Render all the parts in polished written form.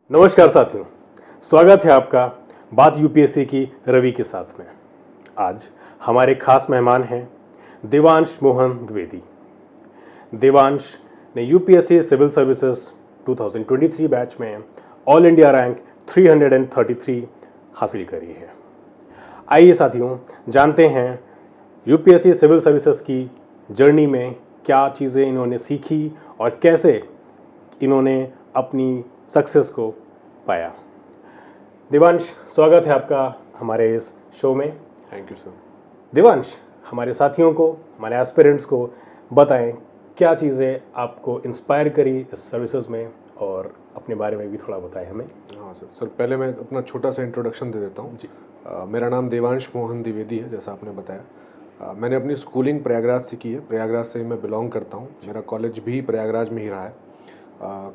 नमस्कार साथियों, स्वागत है आपका बात यूपीएससी की रवि के साथ में। आज हमारे खास मेहमान हैं देवांश मोहन द्विवेदी। देवांश ने यूपीएससी सिविल सर्विसेज 2023 बैच में ऑल इंडिया रैंक 333 हासिल करी है। आइए साथियों, जानते हैं यूपीएससी सिविल सर्विसेज की जर्नी में क्या चीज़ें इन्होंने सीखी और कैसे इन्होंने अपनी सक्सेस को पाया। देवांश, स्वागत है आपका हमारे इस शो में। Thank you sir. देवांश, हमारे साथियों को, हमारे एस्पिरेंट्स को बताएं क्या चीज़ें आपको इंस्पायर करी इस सर्विसेज में और अपने बारे में भी थोड़ा बताएं हमें। हाँ सर, पहले मैं अपना छोटा सा इंट्रोडक्शन दे देता हूँ जी। मेरा नाम देवांश मोहन द्विवेदी है, जैसा आपने बताया। मैंने अपनी स्कूलिंग प्रयागराज से की है। प्रयागराज से मैं बिलोंग करता हूँ। मेरा कॉलेज भी प्रयागराज में ही रहा है।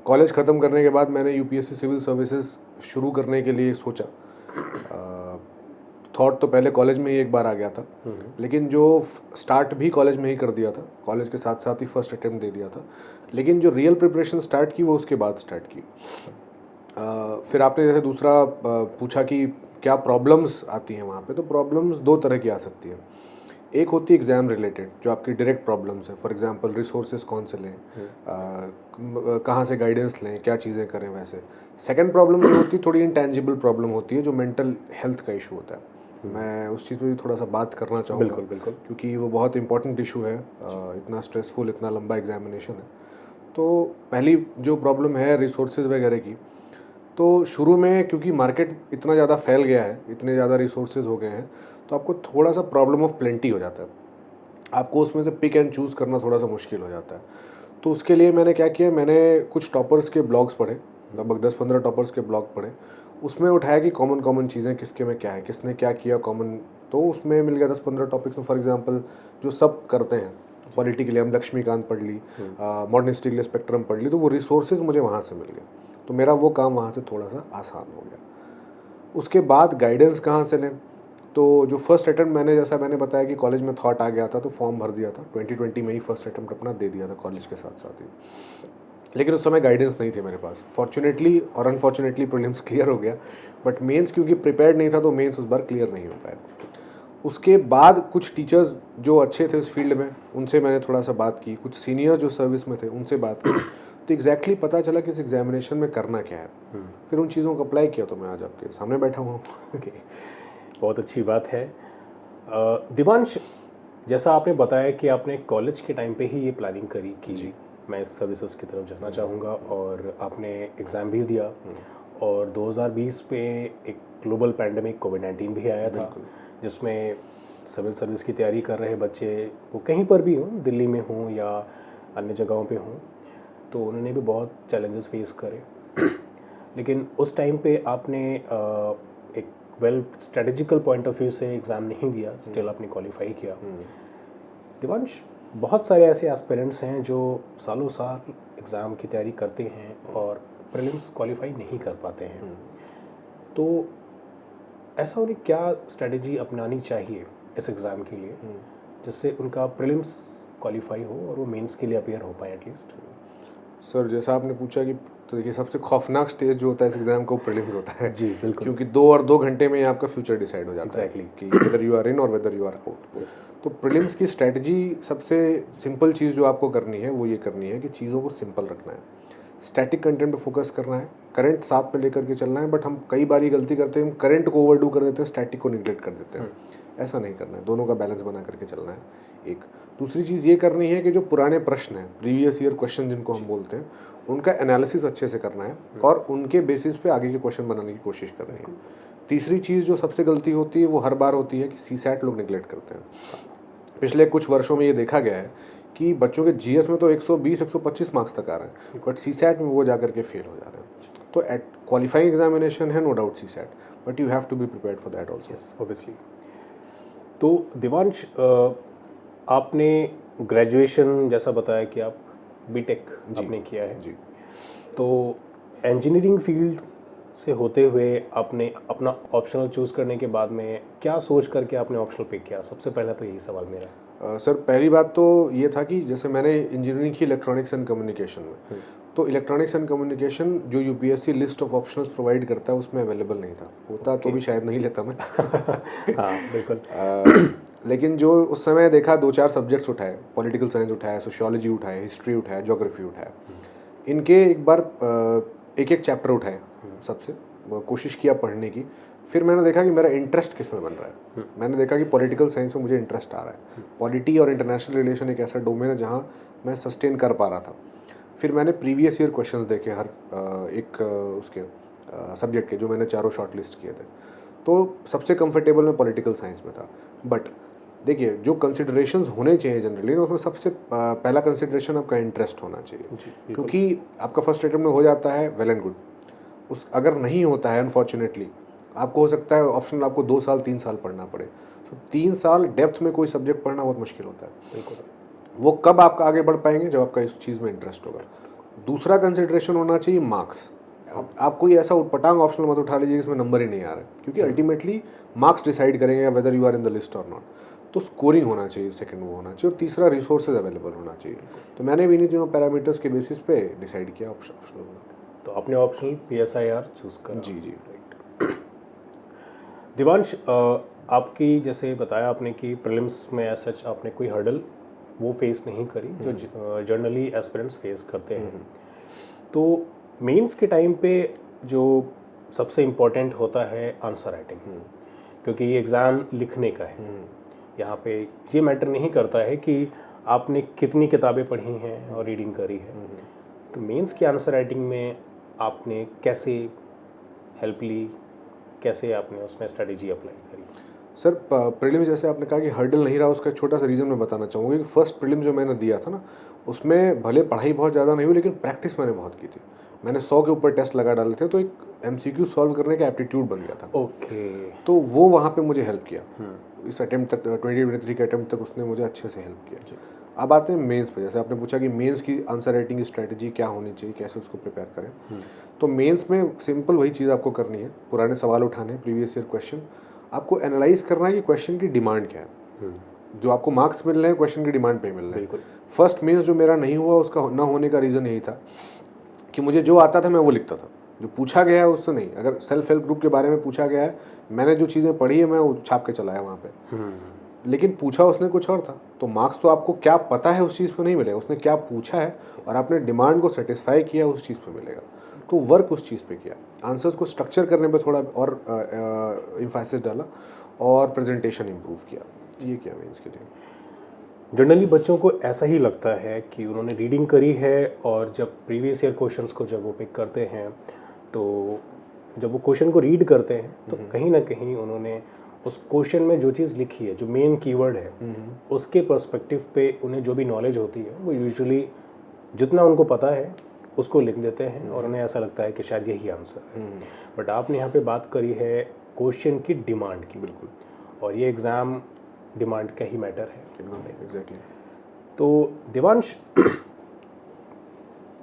कॉलेज ख़त्म करने के बाद मैंने यूपीएससी सिविल सर्विसेज शुरू करने के लिए सोचा। थॉट तो पहले कॉलेज में ही एक बार आ गया था, लेकिन जो स्टार्ट भी कॉलेज में ही कर दिया था। कॉलेज के साथ साथ ही फर्स्ट अटेम्प्ट दे दिया था, लेकिन जो रियल प्रिपरेशन स्टार्ट की वो उसके बाद स्टार्ट की। फिर आपने जैसे दूसरा पूछा कि क्या प्रॉब्लम्स आती हैं वहाँ पे, तो प्रॉब्लम्स दो तरह की आ सकती हैं। एक होती है एग्ज़ाम रिलेटेड, जो आपकी डायरेक्ट प्रॉब्लम्स है। फॉर एग्जांपल रिसोर्सेज कौन से लें, कहाँ से गाइडेंस लें, क्या चीज़ें करें वैसे। सेकंड प्रॉब्लम जो होती है थोड़ी इंटेंजिबल प्रॉब्लम होती है, जो मेंटल हेल्थ का इशू होता है। मैं उस चीज़ में भी थोड़ा सा बात करना चाहूँगा। बिल्कुल बिल्कुल, क्योंकि वो बहुत इंपॉर्टेंट इशू है। इतना स्ट्रेसफुल, इतना लंबा एग्जामिनेशन है। तो पहली जो प्रॉब्लम है रिसोर्सेज वगैरह की, तो शुरू में क्योंकि मार्केट इतना ज़्यादा फैल गया है, इतने ज़्यादा रिसोर्सेज हो गए हैं, तो आपको थोड़ा सा प्रॉब्लम ऑफ प्लेंटी हो जाता है। आपको उसमें से पिक एंड चूज़ करना थोड़ा सा मुश्किल हो जाता है। तो उसके लिए मैंने क्या किया, मैंने कुछ टॉपर्स के ब्लॉग्स पढ़े, लगभग 10-15 टॉपर्स के ब्लॉग पढ़े। उसमें उठाया कि कॉमन चीज़ें किसके में क्या है, किसने क्या किया कॉमन। तो उसमें मिल गया 10-15 टॉपिक्स में। फॉर एग्जांपल जो सब करते हैं पॉलिटी के लिए, हम लक्ष्मीकांत पढ़ ली, मॉडर्न हिस्ट्री के लिए स्पेक्ट्रम पढ़ ली, तो वो रिसोर्सेज मुझे वहाँ से मिल गए। तो मेरा वो काम वहाँ से थोड़ा सा आसान हो गया। उसके बाद गाइडेंस कहाँ से लें, तो जो फर्स्ट अटैम्प्ट मैंने, जैसा मैंने बताया कि कॉलेज में थॉट आ गया था, तो फॉर्म भर दिया था। 2020 में ही फर्स्ट अटैम्प्ट अपना दे दिया था कॉलेज के साथ साथ ही। लेकिन उस समय गाइडेंस नहीं थी मेरे पास। फॉर्चुनेटली और अनफॉर्चुनेटली प्रीलिम्स क्लियर हो गया, बट मेंस क्योंकि प्रिपेयर्ड नहीं था, तो मेंस उस बार क्लियर नहीं हो पाया। उसके बाद कुछ टीचर्स जो अच्छे थे उस फील्ड में, उनसे मैंने थोड़ा सा बात की। कुछ सीनियर जो सर्विस में थे उनसे बात की, तो एग्जैक्टली पता चला कि इस एग्जामिनेशन में करना क्या है। फिर उन चीज़ों को अप्लाई किया, तो मैं आज आपके सामने बैठा हुआ हूँ। ओके, बहुत अच्छी बात है। देवांश, जैसा आपने बताया कि आपने कॉलेज के टाइम पे ही ये प्लानिंग करी कि मैं इस सर्विसेज की तरफ जाना चाहूँगा, और आपने एग्ज़ाम भी दिया। और 2020 पे एक ग्लोबल पैंडेमिक कोविड-19 भी आया था, जिसमें सिविल सर्विस की तैयारी कर रहे बच्चे, वो कहीं पर भी हों, दिल्ली में हों या अन्य जगहों पे हों, तो उन्होंने भी बहुत चैलेंजेस फेस करे। लेकिन उस टाइम पे आपने एक well strategical point of view से एग्ज़ाम नहीं दिया, स्टिल आपने क्वालिफाई किया। देवांश, बहुत सारे ऐसे एस्पिरेंट्स हैं जो सालों साल एग्ज़ाम की तैयारी करते हैं और प्रीलिम्स क्वालिफाई नहीं कर पाते हैं। तो ऐसा उन्हें क्या स्ट्रेटजी अपनानी चाहिए इस एग्ज़ाम के लिए, जिससे उनका प्रीलिम्स क्वालिफाई हो और वो मेंस के लिए अपीयर हो पाए एटलीस्ट? सर, जैसा आपने पूछा कि, तो देखिए सबसे खौफनाक स्टेज जो होता है इस एग्जाम का, वो प्रीलिम्स होता है। जी बिल्कुल, क्योंकि 2 घंटे में ही आपका फ्यूचर डिसाइड हो जाता है कि वेदर यू आर इन और वेदर यू आर आउट। तो प्रीलिम्स की स्ट्रेटजी, सबसे सिंपल चीज़ जो आपको करनी है वो ये करनी है कि चीज़ों को सिंपल रखना है। स्टैटिक कंटेंट पे फोकस करना है, करंट साथ में लेकर के चलना है। बट हम कई बार ये गलती करते हैं, हम करंट को ओवरडू कर देते हैं, स्टैटिक को निगलेक्ट कर देते हैं। ऐसा नहीं करना है, दोनों का बैलेंस बना करके चलना है। एक दूसरी चीज़ ये करनी है कि जो पुराने प्रश्न हैं, प्रीवियस ईयर क्वेश्चन जिनको हम बोलते हैं, उनका एनालिसिस अच्छे से करना है और उनके बेसिस पे आगे के क्वेश्चन बनाने की कोशिश करनी है। तीसरी चीज़ जो सबसे गलती होती है वो हर बार होती है कि सीसैट लोग निगलेक्ट करते हैं। पिछले कुछ वर्षों में ये देखा गया है कि बच्चों के जीएस में तो 120-125 मार्क्स तक आ रहे हैं, बट सीसैट में वो जा करके फेल हो जा रहे हैं। तो एट क्वालिफाइंग एग्जामिनेशन है, no doubt CSAT, but you have to be prepared for that also. Yes, obviously. तो देवांश, आपने ग्रेजुएशन जैसा बताया कि आप बीटेक आपने किया है जी। तो इंजीनियरिंग फील्ड से होते हुए आपने अपना ऑप्शनल चूज़ करने के बाद में क्या सोच करके आपने ऑप्शनल पिक किया? सबसे पहला तो यही सवाल मेरा। सर, पहली बात तो ये था कि जैसे मैंने इंजीनियरिंग की इलेक्ट्रॉनिक्स एंड कम्युनिकेशन में, तो इलेक्ट्रॉनिक्स एंड कम्युनिकेशन जो UPSC list of options provide करता है उसमें अवेलेबल नहीं था, होता तो भी शायद नहीं लेता मैं। हाँ बिल्कुल। लेकिन जो उस समय देखा 2-4 सब्जेक्ट्स उठाए, पॉलिटिकल साइंस उठाया, सोशियोलॉजी उठाया, हिस्ट्री उठाया, ज्योग्राफी उठाया, इनके एक बार एक एक चैप्टर उठाए सबसे, कोशिश किया पढ़ने की। फिर मैंने देखा कि मेरा इंटरेस्ट किस में बन रहा है। मैंने देखा कि पॉलिटिकल साइंस में मुझे इंटरेस्ट आ रहा है, पॉलिटी और इंटरनेशनल रिलेशन एक ऐसा डोमेन है जहाँ मैं सस्टेन कर पा रहा था। फिर मैंने प्रीवियस ईयर क्वेश्चंस देखे हर एक उसके सब्जेक्ट के, जो मैंने चारों शॉर्ट लिस्ट किए थे। तो सबसे कंफर्टेबल मैं पॉलिटिकल साइंस में था। बट देखिए, जो कंसिडरेशंस होने चाहिए जनरली ना, उसमें सबसे पहला कंसिडरेशन आपका इंटरेस्ट होना चाहिए, क्योंकि आपका फर्स्ट अटेम्प्ट में हो जाता है, वेल एंड गुड। उस अगर नहीं होता है अनफॉर्चुनेटली, आपको हो सकता है ऑप्शनल आपको 2 साल 3 साल पढ़ना पड़े। तो 3 साल डेप्थ में कोई सब्जेक्ट पढ़ना बहुत मुश्किल होता है। बिल्कुल। वो कब आप आगे बढ़ पाएंगे, जब आपका इस चीज़ में इंटरेस्ट होगा। दूसरा कंसिडरेशन होना चाहिए मार्क्स। आप कोई ऐसा उटपटांग ऑप्शनल मत उठा लीजिए जिसमें नंबर ही नहीं आ रहा है, क्योंकि अल्टीमेटली मार्क्स डिसाइड करेंगे whether you are in the list और नॉट। तो स्कोरिंग होना चाहिए, सेकंड वो होना चाहिए, और तीसरा रिसोर्सेज अवेलेबल होना चाहिए। तो मैंने भी इन्हीं तीनों पैरामीटर्स के बेसिस पे डिसाइड किया ऑप्शनल होना। तो आपने ऑप्शनल PSIR चूज़ करा। जी जी। राइट। दिवांश, आपकी जैसे बताया आपने कि प्रीलिम्स में सच आपने कोई हर्डल वो फेस नहीं करी जो जनरली एस्पिरेंट्स फेस करते हैं। तो मेंस के टाइम पे जो सबसे इम्पोर्टेंट होता है आंसर राइटिंग, क्योंकि ये एग्ज़ाम लिखने का है। यहाँ पे ये मैटर नहीं करता है कि आपने कितनी किताबें पढ़ी हैं और रीडिंग करी है। तो मेंस की आंसर राइटिंग में आपने कैसे हेल्प ली, कैसे आपने उसमें स्ट्रेटेजी अप्लाई करी? सर, प्रीलिम्स जैसे आपने कहा कि हर्डल नहीं रहा, उसका एक छोटा सा रीज़न मैं बताना चाहूँगा कि फर्स्ट प्रीलिम्स जो मैंने दिया था ना, उसमें भले पढ़ाई बहुत ज़्यादा नहीं हुई, लेकिन प्रैक्टिस मैंने बहुत की थी। मैंने 100 के ऊपर टेस्ट लगा डाले थे, तो एक MCQ सॉल्व करने का एप्टीट्यूड बन गया था। ओके। तो वो वहाँ पे मुझे हेल्प किया। इस अटेम्प्ट तक, 2023 के अटेम्प्ट तक उसने मुझे अच्छे से हेल्प किया। अब आते हैं मेंस पे। जैसे आपने पूछा कि मेंस की आंसर राइटिंग की स्ट्रैटेजी क्या होनी चाहिए, कैसे उसको प्रिपेयर करें। तो मेंस में सिंपल वही चीज़ आपको करनी है, पुराने सवाल उठाने, प्रीवियस ईयर क्वेश्चन। आपको एनालाइज करना है कि क्वेश्चन की डिमांड क्या है। जो आपको मार्क्स मिल रहे हैं क्वेश्चन की डिमांड पे मिल रहे हैं। फर्स्ट मेंस जो मेरा नहीं हुआ, उसका ना होने का रीज़न यही था कि मुझे जो आता था मैं वो लिखता था, जो पूछा गया है उससे नहीं। अगर सेल्फ हेल्प ग्रुप के बारे में पूछा गया है, मैंने जो चीज़ें पढ़ी है मैं वो छाप के चलाया वहाँ पे। लेकिन पूछा उसने कुछ और था, तो मार्क्स तो आपको क्या पता है उस चीज़ पे नहीं मिलेगा, उसने क्या पूछा है और आपने डिमांड को सेटिस्फाई किया उस चीज़ पे मिलेगा। तो वर्क उस चीज़ पे किया, आंसर्स को स्ट्रक्चर करने पे थोड़ा और एम्फेसिस डाला और प्रेजेंटेशन इम्प्रूव किया। ये किया मेंस के लिए। जनरली बच्चों को ऐसा ही लगता है कि उन्होंने रीडिंग करी है, और जब प्रीवियस ईयर क्वेश्चंस को जब वो पिक करते हैं, तो जब वो क्वेश्चन को रीड करते हैं तो कहीं ना कहीं उन्होंने उस क्वेश्चन में जो चीज़ लिखी है, जो मेन कीवर्ड है, उसके पर्सपेक्टिव पे उन्हें जो भी नॉलेज होती है वो यूजुअली जितना उनको पता है उसको लिख देते हैं, और उन्हें ऐसा लगता है कि शायद यही आंसर है। बट आपने यहाँ पे बात करी है क्वेश्चन की डिमांड की। बिल्कुल। और ये एग्ज़ाम डिमांड का ही मैटर है। एग्जैक्टली। तो दिवांश,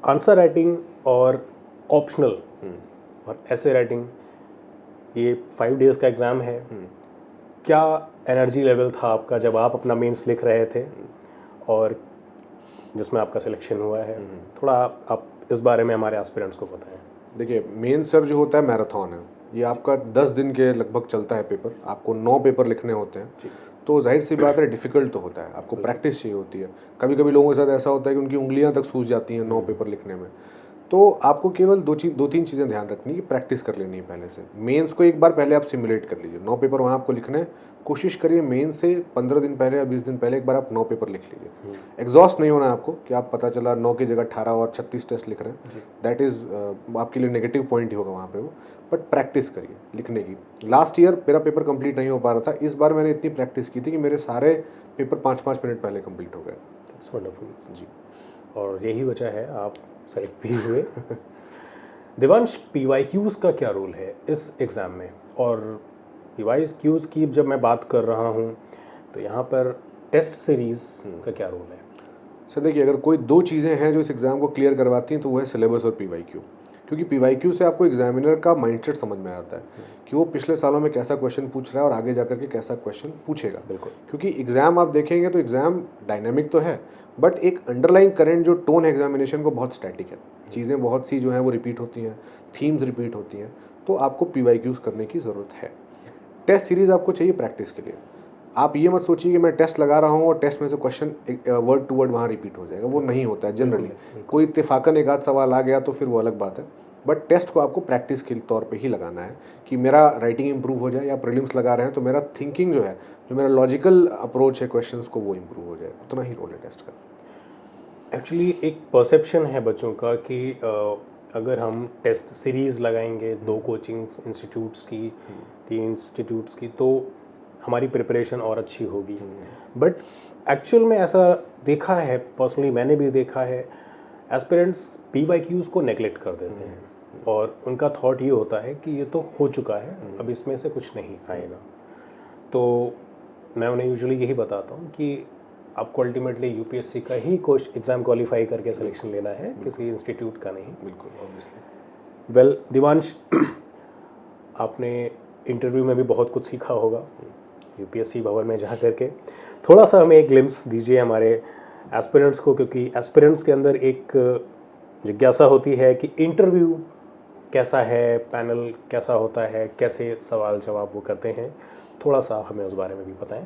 आंसर राइटिंग और ऑप्शनल और ऐसे राइटिंग, ये 5 डेज़ का एग्ज़ाम है। क्या एनर्जी लेवल था आपका जब आप अपना मेंस लिख रहे थे और जिसमें आपका सिलेक्शन हुआ है? थोड़ा आप इस बारे में हमारे एस्पिरेंट्स को बताएं। देखिए, मेंस सर जो होता है मैराथन है, ये आपका 10 दिन के लगभग चलता है पेपर। आपको 9 पेपर लिखने होते हैं, तो जाहिर सी बात है डिफ़िकल्ट तो होता है, आपको प्रैक्टिस चाहिए होती है। कभी कभी लोगों के साथ ऐसा होता है कि उनकी उंगलियां तक सूज जाती हैं 9 पेपर लिखने में। तो आपको केवल 2-3 चीज़ें ध्यान रखनी है कि प्रैक्टिस कर लेनी है पहले से। मेंस को एक बार पहले आप सिमुलेट कर लीजिए, 9 पेपर वहाँ आपको लिखने हैं। कोशिश करिए मेंस से 15 दिन पहले या 20 दिन पहले एक बार आप 9 पेपर लिख लीजिए। एग्जॉस्ट नहीं होना है आपको कि आप पता चला 9 की जगह 18 और 36 टेस्ट लिख रहे हैं। दैट इज़ आपके लिए नेगेटिव पॉइंट ही होगा वहाँ पे वो। बट प्रैक्टिस करिए लिखने की। लास्ट ईयर मेरा पेपर कंप्लीट नहीं हो पा रहा था, इस बार मैंने इतनी प्रैक्टिस की थी कि मेरे सारे पेपर 5-5 मिनट पहले कंप्लीट हो गए। दैट्स वंडरफुल जी। और यही वजह है आप सेलेक्ट भी हुए। दिवांश, PYQs का क्या रोल है इस एग्ज़ाम में? और PYQs की जब मैं बात कर रहा हूँ तो यहाँ पर टेस्ट सीरीज़ का क्या रोल है? सर देखिए, अगर कोई 2 चीज़ें हैं जो इस एग्ज़ाम को क्लियर करवाती हैं तो वो है सिलेबस और PYQ। क्योंकि PYQ से आपको एग्जामिनर का माइंडसेट समझ में आता है कि वो पिछले सालों में कैसा क्वेश्चन पूछ रहा है और आगे जाकर के कैसा क्वेश्चन पूछेगा। बिल्कुल। क्योंकि एग्ज़ाम आप देखेंगे तो एग्ज़ाम डायनामिक तो है, बट एक अंडरलाइंग करंट जो टोन है एग्जामिनेशन को बहुत स्टैटिक है। चीज़ें बहुत सी जो हैं वो रिपीट होती हैं, थीम्स रिपीट होती हैं, तो आपको PYQs करने की ज़रूरत है। टेस्ट सीरीज़ आपको चाहिए प्रैक्टिस के लिए। आप ये मत सोचिए कि मैं टेस्ट लगा रहा हूँ और टेस्ट में से क्वेश्चन वर्ड टू वर्ड वहाँ रिपीट हो जाएगा, वो नहीं होता है जनरली। कोई इत्तेफाकन एक आध सवाल आ गया तो फिर वो अलग बात है, बट टेस्ट को आपको प्रैक्टिस के तौर पे ही लगाना है कि मेरा राइटिंग इंप्रूव हो जाए, या प्रीलिम्स लगा रहे हैं तो मेरा थिंकिंग जो है, जो मेरा लॉजिकल अप्रोच है क्वेश्चंस को, वो इंप्रूव हो जाए। उतना ही रोल है टेस्ट का। एक्चुअली एक परसेप्शन है बच्चों का कि अगर हम टेस्ट सीरीज़ लगाएंगे 2 कोचिंग इंस्टीट्यूट्स की, 3 इंस्टीट्यूट्स की, तो हमारी प्रिपरेशन और अच्छी होगी। बट एक्चुअल में ऐसा देखा है, पर्सनली मैंने भी देखा है, एस्पिरेंट्स PYQs को नेगलेक्ट कर देते हैं और उनका थॉट ये होता है कि ये तो हो चुका है, अब इसमें से कुछ नहीं आएगा। तो मैं उन्हें यूजुअली यही बताता हूँ कि आपको अल्टीमेटली UPSC का ही एग्ज़ाम क्वालिफाई करके सिलेक्शन लेना है, किसी इंस्टीट्यूट का नहीं। बिल्कुल, ऑब्वियसली। वेल दिवांश, आपने इंटरव्यू में भी बहुत कुछ सीखा होगा UPSC भवन में जा करके। थोड़ा सा हमें एक ग्लिम्स दीजिए हमारे एस्पिरेंट्स को, क्योंकि एस्पिरेंट्स के अंदर एक जिज्ञासा होती है कि इंटरव्यू कैसा है, पैनल कैसा होता है, कैसे सवाल जवाब वो करते हैं। थोड़ा सा हमें उस बारे में भी बताएं।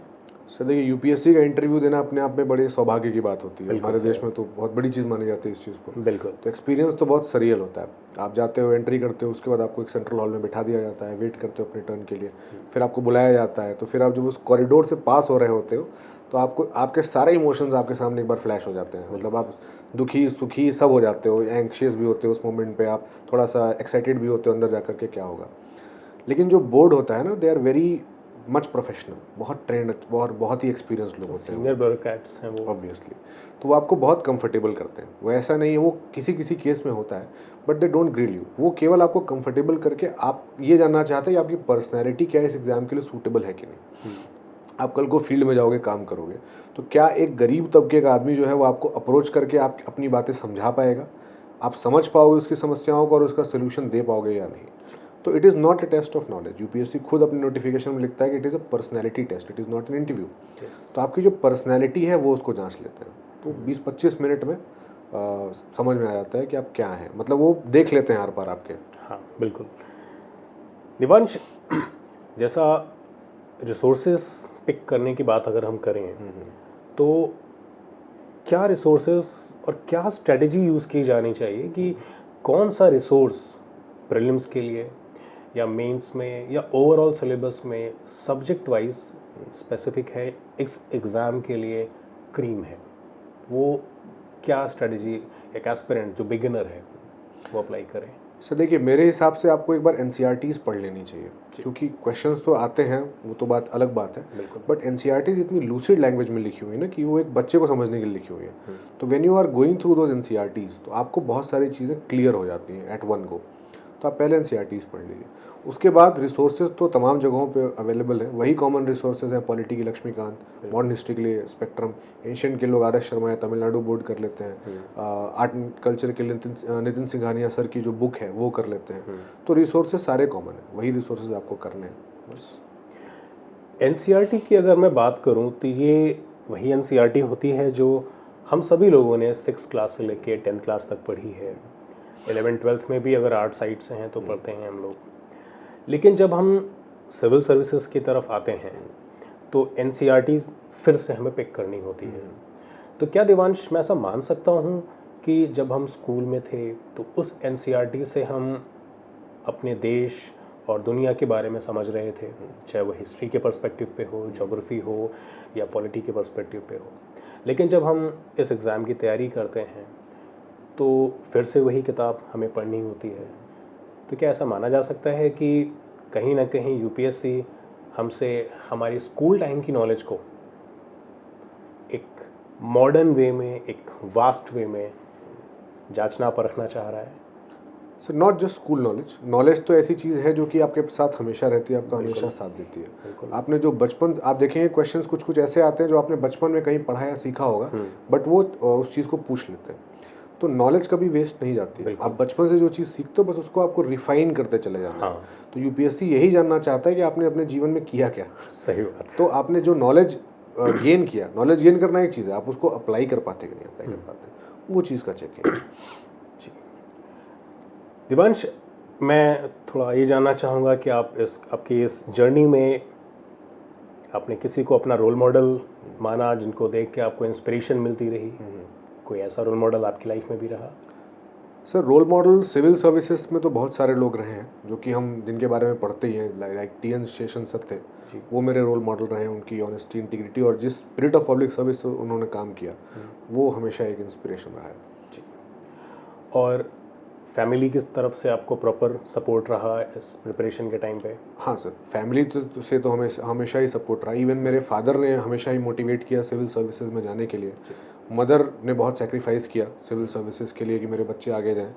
सर देखिए, UPSC का इंटरव्यू देना अपने आप में बड़े सौभाग्य की बात होती है। हमारे देश में तो बहुत बड़ी चीज़ मानी जाती है इस चीज़ को। बिल्कुल। तो एक्सपीरियंस तो बहुत सरियल होता है। आप जाते हो, एंट्री करते हो, उसके बाद आपको एक सेंट्रल हॉल में बिठा दिया जाता है, वेट करते हो अपने टर्न के लिए, फिर आपको बुलाया जाता है। तो फिर आप जब उस कॉरिडोर से पास हो रहे होते हो तो आपको आपके सारे इमोशंस आपके सामने एक बार फ्लैश हो जाते हैं। मतलब आप दुखी सुखी सब हो जाते हो, एंग्शियस भी होते हो उस मोमेंट पे, आप थोड़ा सा एक्साइटेड भी होते हो अंदर जाकर के क्या होगा। लेकिन जो बोर्ड होता है ना, they are very much professional, बहुत ट्रेंड और बहुत ही एक्सपीरियंस लोग होते हैं, सीनियर ब्यूरोक्रेट्स हैं वो, ऑब्वियसली। तो वो आपको बहुत कंफर्टेबल करते हैं। वो ऐसा नहीं है, वो किसी किसी केस में होता है, but they don't grill you. वो केवल आपको कंफर्टेबल करके आप ये जानना चाहते हैं कि आपकी पर्सनैलिटी क्या इस एग्ज़ाम के लिए सूटेबल है कि नहीं। आप कल को फील्ड में जाओगे, काम करोगे, तो क्या एक गरीब तबके का आदमी जो है वो आपको अप्रोच करके आप अपनी बातें समझा पाएगा, आप समझ पाओगे उसकी समस्याओं को और उसका सोल्यूशन दे पाओगे या नहीं। तो it is not a test of knowledge. UPSC खुद अपनी नोटिफिकेशन में लिखता है कि it is a personality test, it is not an interview. तो आपकी जो पर्सनैलिटी है वो उसको जांच लेते हैं। तो 20-25 मिनट में समझ में आ जाता है कि आप क्या हैं, मतलब वो देख लेते हैं हर बार आपके। हाँ बिल्कुल। दिवांश, जैसा रिसोर्सेज पिक करने की बात अगर हम करें, तो क्या रिसोर्सेज और क्या स्ट्रेटजी यूज़ की जानी चाहिए कि कौन सा रिसोर्स प्रीलिम्स के लिए या मेंस में या ओवरऑल सिलेबस में सब्जेक्ट वाइज स्पेसिफिक है, इस एग्ज़ाम के लिए क्रीम है, वो क्या स्ट्रेटजी एक एस्पिरेंट जो बिगिनर है वो अप्लाई करें? सर देखिए, मेरे हिसाब से आपको एक बार NCERTs पढ़ लेनी चाहिए, क्योंकि क्वेश्चंस तो आते हैं, वो तो बात अलग बात है, बट NCERTs इतनी लूसिड लैंग्वेज में लिखी हुई है ना कि वो एक बच्चे को समझने के लिए लिखी हुई है। तो when you are going through those NCERTs तो आपको बहुत सारी चीज़ें क्लियर हो जाती हैं एट वन गो। तो आप पहले NCERTs पढ़ लीजिए। उसके बाद रिसोर्सेज तो तमाम जगहों पे अवेलेबल है। वही कॉमन रिसोर्सेज हैं, पॉलिटी की लक्ष्मीकांत, मॉडर्न हिस्ट्री के लिए स्पेक्ट्रम, एशियन के लोग RS शर्मा या तमिलनाडु बोर्ड कर लेते हैं, आर्ट एंड कल्चर के लिए नितिन सिंघानिया सर की जो बुक है वो कर लेते हैं। तो रिसोर्सेज सारे कॉमन है, वही रिसोर्सेज आपको करने हैं बस। NCERT की अगर मैं बात करूं तो ये वही NCERT होती है जो हम सभी लोगों ने 6th क्लास से लेके 10th क्लास तक पढ़ी है। 11th-12th में भी अगर आर्ट साइड से हैं तो पढ़ते हैं हम लोग। लेकिन जब हम सिविल सर्विसेज की तरफ आते हैं तो NCERTs फिर से हमें पिक करनी होती है। तो क्या दिवांश, मैं ऐसा मान सकता हूँ कि जब हम स्कूल में थे तो उस NCERT से हम अपने देश और दुनिया के बारे में समझ रहे थे, चाहे वो हिस्ट्री के पर्सपेक्टिव पे हो, ज्योग्राफी हो या पॉलिटी के पर्सपेक्टिव पे हो। लेकिन जब हम इस एग्ज़ाम की तैयारी करते हैं तो फिर से वही किताब हमें पढ़नी होती है। तो क्या ऐसा माना जा सकता है कि कहीं ना कहीं UPSC हमसे हमारी स्कूल टाइम की नॉलेज को एक मॉडर्न वे में, एक वास्ट वे में जांचना परखना चाह रहा है? Sir not just school knowledge, knowledge तो ऐसी चीज़ है जो कि आपके साथ हमेशा रहती है, आपका हमेशा साथ देती है। आपने जो बचपन, आप देखेंगे क्वेश्चंस कुछ कुछ ऐसे आते हैं जो आपने बचपन में कहीं पढ़ा या सीखा होगा, बट वो उस चीज़ को पूछ लेते हैं। तो नॉलेज कभी वेस्ट नहीं जाती है। आप बचपन से जो चीज़ सीखते हो बस उसको आपको रिफाइन करते चले जाना है। तो UPSC यही जानना चाहता है कि आपने अपने जीवन में किया क्या। सही बात। तो आपने जो नॉलेज गेन किया, नॉलेज गेन करना एक चीज़ है, आप उसको अप्लाई कर पाते कि नहीं अप्लाई कर पाते, वो चीज़ का चेक है। दिवांश, मैं थोड़ा ये जानना चाहूँगा कि आपकी इस जर्नी में आपने किसी को अपना रोल मॉडल माना जिनको देख के आपको इंस्पिरेशन मिलती रही? कोई ऐसा रोल मॉडल आपकी लाइफ में भी रहा? Sir, role model civil services में तो बहुत सारे लोग रहे हैं जो कि हम जिनके बारे में पढ़ते ही हैं, लाइक टी.एन. शेषन सर थे, वो मेरे रोल मॉडल रहे हैं। उनकी ऑनेस्टी, इंटीग्रिटी और जिस स्पिरिट ऑफ पब्लिक सर्विस उन्होंने काम किया, वो हमेशा एक इंस्पिरेशन रहा है। जी। और फैमिली किस तरफ से आपको प्रॉपर सपोर्ट रहा इस प्रिपरेशन के टाइम पे? हाँ सर, फैमिली से तो हमेशा ही सपोर्ट रहा। इवन मेरे फादर ने हमेशा ही मोटिवेट किया सिविल सर्विसेज में जाने के लिए। मदर ने बहुत सेक्रीफाइस किया सिविल सर्विसेज के लिए कि मेरे बच्चे आगे जाएं।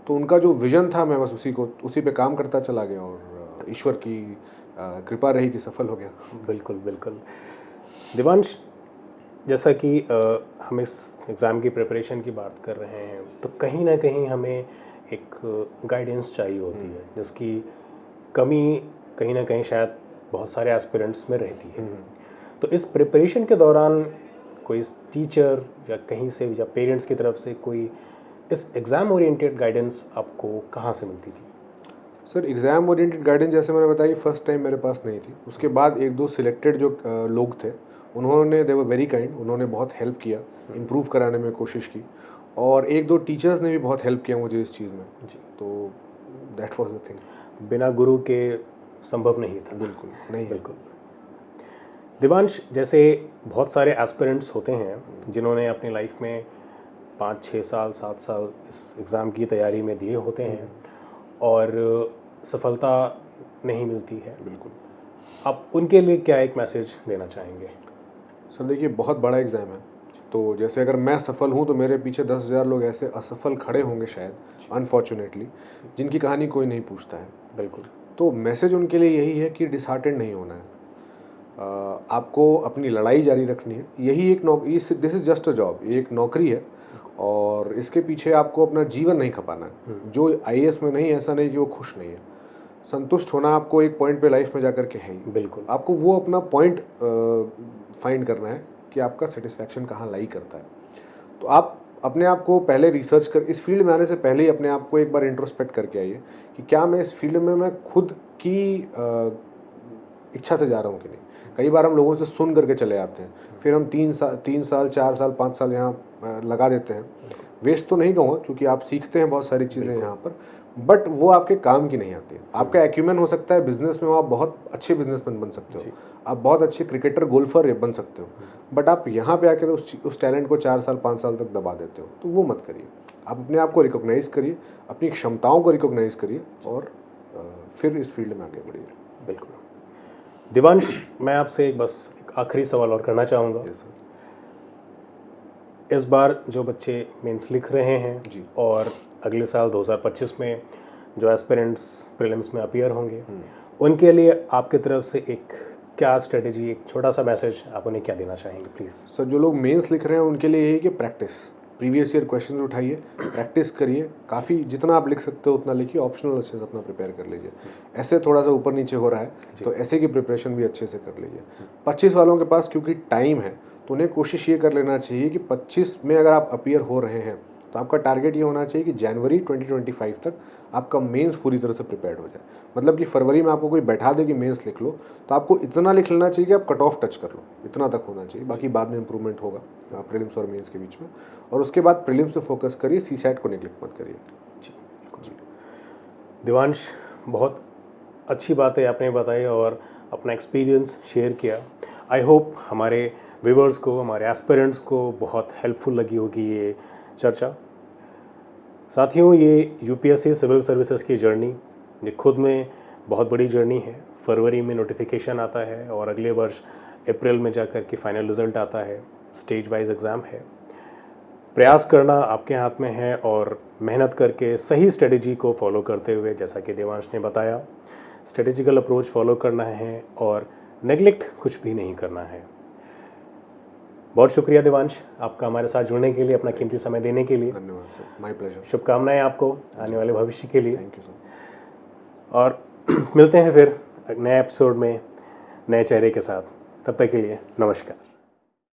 तो उनका जो विजन था, मैं बस उसी पे काम करता चला गया और ईश्वर की कृपा रही कि सफल हो गया। बिल्कुल बिल्कुल। दिवांश, जैसा कि हम इस एग्ज़ाम की प्रिपरेशन की बात कर रहे हैं, तो कहीं ना कहीं हमें एक गाइडेंस चाहिए होती है, जिसकी कमी कहीं ना कहीं शायद बहुत सारे एस्पिरेंट्स में रहती है। तो इस प्रिपरेशन के दौरान कोई टीचर या कहीं से या पेरेंट्स की तरफ से कोई इस एग्ज़ाम ओरिएंटेड गाइडेंस आपको कहाँ से मिलती थी? सर, एग्ज़ाम ओरिएंटेड गाइडेंस जैसे मैंने बताया, फर्स्ट टाइम मेरे पास नहीं थी। उसके बाद एक दो सिलेक्टेड जो लोग थे, उन्होंने दे वर वेरी काइंड, उन्होंने बहुत हेल्प किया, इम्प्रूव कराने में कोशिश की। और एक दो टीचर्स ने भी बहुत हेल्प किया मुझे इस चीज़ में। जी। तो दैट वाज द थिंग। बिना गुरु के संभव नहीं था। बिल्कुल नहीं। बिल्कुल। दिवांश, जैसे बहुत सारे एस्पिरेंट्स होते हैं जिन्होंने अपनी लाइफ में 5, 6 साल, 7 साल इस एग्ज़ाम की तैयारी में दिए होते हैं और सफलता नहीं मिलती है। बिल्कुल। आप उनके लिए क्या एक मैसेज देना चाहेंगे? सर देखिए, बहुत बड़ा एग्ज़ाम है। तो जैसे अगर मैं सफल हूँ तो मेरे पीछे 10,000 लोग ऐसे असफल खड़े होंगे शायद, अनफॉर्चुनेटली, जिनकी कहानी कोई नहीं पूछता है। बिल्कुल। तो मैसेज उनके लिए यही है कि डिसहार्टेंड नहीं होना है। आपको अपनी लड़ाई जारी रखनी है। यही एक नौकरी, this is just a job, ये एक नौकरी है और इसके पीछे आपको अपना जीवन नहीं खपाना है। जो IAS में नहीं, ऐसा नहीं कि वो खुश नहीं है। संतुष्ट होना आपको एक पॉइंट पे लाइफ में जाकर के है ही। बिल्कुल। आपको वो अपना पॉइंट फाइंड करना है कि आपका सेटिस्फैक्शन कहाँ लाई करता है। तो आप अपने आप को पहले रिसर्च कर, इस फील्ड में आने से पहले ही अपने आप को एक बार इंट्रोस्पेक्ट करके आइए कि क्या मैं इस फील्ड में मैं खुद की इच्छा से जा रहा हूँ कि नहीं। कई बार हम लोगों से सुन करके चले आते हैं, फिर हम 3 साल 4 साल 5 साल यहाँ लगा देते हैं। वेस्ट तो नहीं कहूँगा, क्योंकि आप सीखते हैं बहुत सारी चीज़ें यहाँ पर, बट वो आपके काम की नहीं आती। आपका एक्यूमेन हो सकता है बिजनेस में, आप बहुत अच्छे बिजनेसमैन बन सकते हो, आप बहुत अच्छे क्रिकेटर, गोल्फर बन सकते हो, बट आप यहाँ पे आकर उस टैलेंट को 4 साल 5 साल तक दबा देते हो। तो वो मत करिए। आप अपने आप को रिकॉग्नाइज़ करिए, अपनी क्षमताओं को रिकॉग्नाइज़ करिए और फिर इस फील्ड में आगे बढ़िए। बिल्कुल। दिवांश, मैं आपसे एक आखिरी सवाल और करना चाहूँगा। इस बार जो बच्चे मेंस लिख रहे हैं जी। और अगले साल 2025 में जो एस्पिरेंट्स प्रीलिम्स में अपीयर होंगे, उनके लिए आपकी तरफ से एक क्या स्ट्रेटेजी, एक छोटा सा मैसेज आप उन्हें क्या देना चाहेंगे प्लीज़? सर, जो लोग मेंस लिख रहे हैं उनके लिए यही कि प्रैक्टिस, प्रीवियस ईयर क्वेश्चन उठाइए, प्रैक्टिस करिए, काफ़ी जितना आप लिख सकते हो उतना लिखिए, ऑप्शनल अच्छे से अपना प्रिपेयर कर लीजिए। ऐसे थोड़ा सा ऊपर नीचे हो रहा है तो ऐसे की प्रिपरेशन भी अच्छे से कर लीजिए। 25 वालों के पास क्योंकि टाइम है तो उन्हें कोशिश ये कर लेना चाहिए कि 25 में अगर आप अपीयर हो रहे हैं तो आपका टारगेट ये होना चाहिए कि जनवरी 2025 तक आपका मेंस पूरी तरह से प्रिपेयर्ड हो जाए। मतलब कि फरवरी में आपको कोई बैठा दे कि मेंस लिख लो, तो आपको इतना लिख लेना चाहिए कि आप कट ऑफ टच कर लो, इतना तक होना चाहिए। बाकी बाद में इंप्रूवमेंट होगा प्रीलिम्स और मेंस के बीच में। और उसके बाद प्रीलिम्स पे फोकस करिए, CSAT को नेग्लेक्ट मत करिए। जी। दिवांश, बहुत अच्छी बातें आपने बताई और अपना एक्सपीरियंस शेयर किया। आई होप हमारे व्यूवर्स को, हमारे एस्पिरेंट्स को बहुत हेल्पफुल लगी होगी ये चर्चा। साथियों, ये UPSC सिविल सर्विसेज की जर्नी ये खुद में बहुत बड़ी जर्नी है। फरवरी में नोटिफिकेशन आता है और अगले वर्ष अप्रैल में जाकर के फाइनल रिज़ल्ट आता है। स्टेज वाइज एग्ज़ाम है। प्रयास करना आपके हाथ में है और मेहनत करके सही स्ट्रेटजी को फॉलो करते हुए, जैसा कि देवांश ने बताया, स्ट्रेटेजिकल अप्रोच फॉलो करना है और नेगलेक्ट कुछ भी नहीं करना है। बहुत शुक्रिया देवांश, आपका हमारे साथ जुड़ने के लिए, अपना कीमती समय देने के लिए। धन्यवाद सर, माय प्लेजर। शुभकामनाएं आपको आने वाले भविष्य के लिए। Thank you sir. और मिलते हैं फिर नए एपिसोड में नए चेहरे के साथ। तब तक के लिए नमस्कार।